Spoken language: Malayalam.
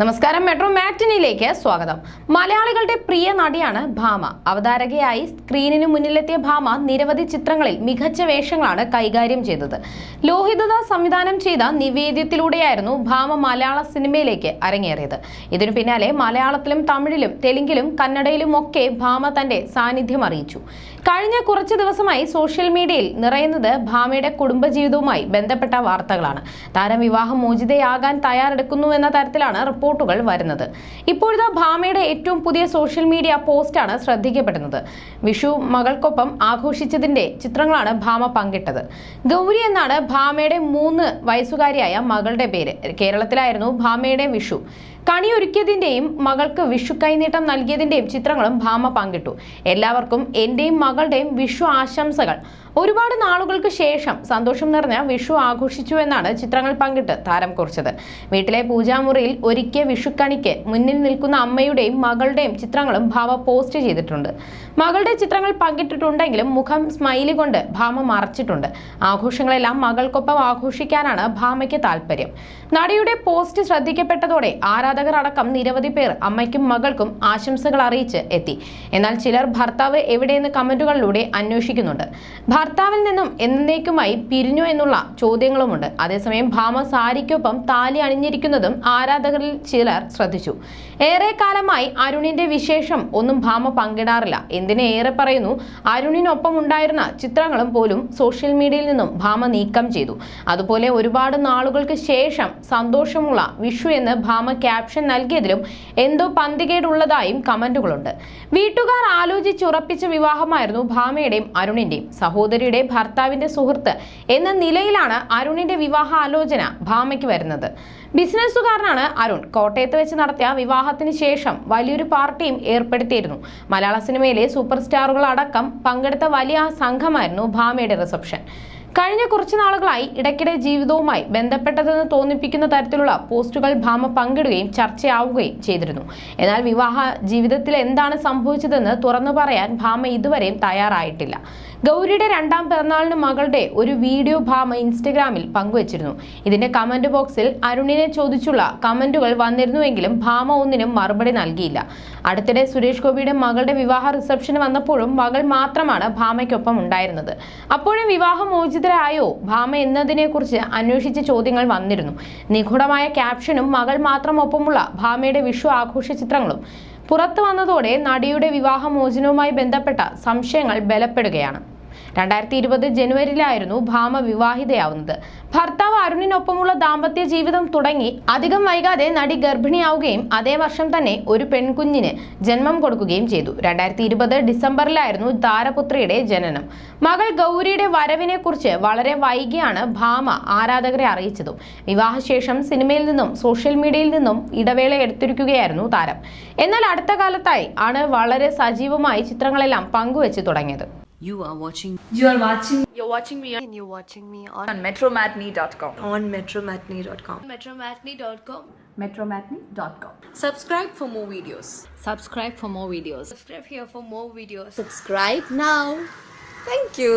നമസ്കാരം, മെട്രോ മാറ്റിനിയിലേക്ക് സ്വാഗതം. മലയാളികളുടെ പ്രിയ നടിയാണ് ഭാമ. അവതാരകയായി സ്ക്രീനിന് മുന്നിലെത്തിയ ഭാമ നിരവധി ചിത്രങ്ങളിൽ മികച്ച വേഷങ്ങളാണ് കൈകാര്യം ചെയ്തത്. ലോഹിതദാസ് സംവിധാനം ചെയ്ത നിവേദ്യത്തിലൂടെയായിരുന്നു ഭാമ മലയാള സിനിമയിലേക്ക് അരങ്ങേറിയത്. ഇതിനു പിന്നാലെ മലയാളത്തിലും തമിഴിലും തെലുങ്കിലും കന്നഡയിലും ഒക്കെ ഭാമ തന്റെ സാന്നിധ്യം അറിയിച്ചു. കഴിഞ്ഞ കുറച്ച് ദിവസമായി സോഷ്യൽ മീഡിയയിൽ നിറയുന്നത് ഭാമയുടെ കുടുംബജീവിതവുമായി ബന്ധപ്പെട്ട വാർത്തകളാണ്. താരം വിവാഹം മോചിതയാകാൻ തയ്യാറെടുക്കുന്നുവെന്ന തരത്തിലാണ് റിപ്പോർട്ടുകൾ വരുന്നത്. ഇപ്പോഴത്തെ ഭാമയുടെ ഏറ്റവും പുതിയ സോഷ്യൽ മീഡിയ പോസ്റ്റാണ് ശ്രദ്ധിക്കപ്പെടുന്നത്. വിഷു മകൾക്കൊപ്പം ആഘോഷിച്ചതിന്റെ ചിത്രങ്ങളാണ് ഭാമ പങ്കിട്ടത്. ഗൗരി എന്നാണ് ഭാമയുടെ 3 വയസ്സുകാരിയായ മകളുടെ പേര്. കേരളത്തിലായിരുന്നു ഭാമയുടെ വിഷു. കണിയൊരുക്കിയതിന്റെയും മകൾക്ക് വിഷു കൈനീട്ടം നൽകിയതിന്റെയും ചിത്രങ്ങളും ഭാമ പങ്കിട്ടു. എല്ലാവർക്കും എന്റെയും മകളുടെയും വിഷു ആശംസകൾ. ഒരുപാട് നാളുകൾക്ക് ശേഷം സന്തോഷം നിറഞ്ഞ വിഷു ആഘോഷിച്ചു എന്നാണ് ചിത്രങ്ങൾ പങ്കിട്ട് താരം കുറിച്ചത്. വീട്ടിലെ പൂജാമുറിയിൽ ഒരുക്കിയ വിഷുക്കണിക്ക് മുന്നിൽ നിൽക്കുന്ന അമ്മയുടെയും മകളുടെയും ചിത്രങ്ങളും ഭാമ പോസ്റ്റ് ചെയ്തിട്ടുണ്ട്. മകളുടെ ചിത്രങ്ങൾ പങ്കിട്ടിട്ടുണ്ടെങ്കിലും മുഖം സ്മൈലി കൊണ്ട് ഭാമ മറച്ചിട്ടുണ്ട്. ആഘോഷങ്ങളെല്ലാം മകൾക്കൊപ്പം ആഘോഷിക്കാനാണ് ഭാമയ്ക്ക് താല്പര്യം. നടിയുടെ പോസ്റ്റ് ശ്രദ്ധിക്കപ്പെട്ടതോടെ ആരാധകർ അടക്കം നിരവധി പേർ അമ്മയ്ക്കും മകൾക്കും ആശംസകൾ അറിയിച്ച് എത്തി. എന്നാൽ ചിലർ ഭർത്താവ് എവിടെയെന്ന് കമന്റുകളിലൂടെ അന്വേഷിക്കുന്നുണ്ട്. ഭർത്താവിൽ നിന്നും എന്നേക്കുമായി പിരിഞ്ഞു എന്നുള്ള ചോദ്യങ്ങളുമുണ്ട്. അതേസമയം ഭാമ സാരിക്കൊപ്പം താലി അണിഞ്ഞിരിക്കുന്നതും ആരാധകരിൽ ചിലർ ശ്രദ്ധിച്ചു. ഏറെ കാലമായി അരുണിന്റെ വിശേഷം ഒന്നും ഭാമ പങ്കിടാറില്ല. എന്തിനേറെ പറയുന്നു, അരുണിനൊപ്പം ഉണ്ടായിരുന്ന ചിത്രങ്ങളും പോലും സോഷ്യൽ മീഡിയയിൽ നിന്നും ഭാമ നീക്കം ചെയ്തു. അതുപോലെ ഒരുപാട് നാളുകൾക്ക് ശേഷം സന്തോഷമുള്ള വിഷു എന്ന് ഭാമ ക്യാപ്ഷൻ നൽകിയതിലും എന്തോ പന്തികേടുള്ളതായും കമന്റുകളുണ്ട്. വീട്ടുകാർ ആലോചിച്ചുറപ്പിച്ച വിവാഹമായിരുന്നു ഭാമയുടെയും അരുണിന്റെയും. സഹോദരിയുടെ ഭർത്താവിന്റെ സുഹൃത്ത് എന്ന നിലയിലാണ് അരുണിന്റെ വിവാഹ ആലോചന ഭാമയ്ക്ക് വരുന്നത്. ബിസിനസ്സുകാരനാണ് അരുൺ. കോട്ടയത്ത് വെച്ച് നടത്തിയ വിവാഹത്തിന് ശേഷം വലിയൊരു പാർട്ടിയും ഏർപ്പെടുത്തിയിരുന്നു. മലയാള സിനിമയിലെ സൂപ്പർ സ്റ്റാറുകൾ അടക്കം പങ്കെടുത്ത വലിയ സംഘമായിരുന്നു ഭാമയുടെ റിസപ്ഷൻ. കഴിഞ്ഞ കുറച്ചു നാളുകളായി ഇടയ്ക്കിടെ ജീവിതവുമായി ബന്ധപ്പെട്ടതെന്ന് തോന്നിപ്പിക്കുന്ന തരത്തിലുള്ള പോസ്റ്റുകൾ ഭാമ പങ്കിടുകയും ചർച്ചയാവുകയും ചെയ്തിരുന്നു. എന്നാൽ വിവാഹ ജീവിതത്തിൽ എന്താണ് സംഭവിച്ചതെന്ന് തുറന്നു പറയാൻ ഭാമ ഇതുവരെയും തയ്യാറായിട്ടില്ല. ഗൗരിയുടെ 2ാം പിറന്നാളിന് മകളുടെ ഒരു വീഡിയോ ഭാമ ഇൻസ്റ്റഗ്രാമിൽ പങ്കുവച്ചിരുന്നു. ഇതിന്റെ കമന്റ് ബോക്സിൽ അരുണിനെ ചോദിച്ചുള്ള കമന്റുകൾ വന്നിരുന്നുവെങ്കിലും ഭാമ ഒന്നിനും മറുപടി നൽകിയില്ല. അടുത്തിടെ സുരേഷ് ഗോപിയുടെ മകളുടെ വിവാഹ റിസപ്ഷന് വന്നപ്പോഴും മകൾ മാത്രമാണ് ഭാമയ്ക്കൊപ്പം ഉണ്ടായിരുന്നത്. അപ്പോഴും വിവാഹമോചിതരായോ ഭാമ എന്നതിനെ കുറിച്ച് അന്വേഷിച്ച ചോദ്യങ്ങൾ വന്നിരുന്നു. നിഗൂഢമായ ക്യാപ്ഷനും മകൾ മാത്രം ഒപ്പമുള്ള ഭാമയുടെ വിഷു ആഘോഷ ചിത്രങ്ങളും പുറത്തു വന്നതോടെ നടിയുടെ വിവാഹമോചനവുമായി ബന്ധപ്പെട്ട സംശയങ്ങൾ ബലപ്പെടുകയാണ്. 2020 ജനുവരിയിലായിരുന്നു ഭാമ വിവാഹിതയാവുന്നത്. ഭർത്താവ് അരുണിനൊപ്പമുള്ള ദാമ്പത്യ ജീവിതം തുടങ്ങി അധികം വൈകാതെ നടി ഗർഭിണിയാവുകയും അതേ വർഷം തന്നെ ഒരു പെൺകുഞ്ഞിന് ജന്മം കൊടുക്കുകയും ചെയ്തു. 2020 ഡിസംബറിലായിരുന്നു താരപുത്രിയുടെ ജനനം. മകൾ ഗൗരിയുടെ വരവിനെ കുറിച്ച് വളരെ വൈകിയാണ് ഭാമ ആരാധകരെ അറിയിച്ചതും. വിവാഹശേഷം സിനിമയിൽ നിന്നും സോഷ്യൽ മീഡിയയിൽ നിന്നും ഇടവേള എടുത്തിരിക്കുകയായിരുന്നു താരം. എന്നാൽ അടുത്ത കാലത്തായി ആണ് വളരെ സജീവമായി ചിത്രങ്ങളെല്ലാം പങ്കുവെച്ച് തുടങ്ങിയത്. You're watching me on metromatney.com. on metromatney.com. metromatney.com. Subscribe for more videos. Subscribe for more videos. Subscribe here for more videos. Subscribe now. Thank you.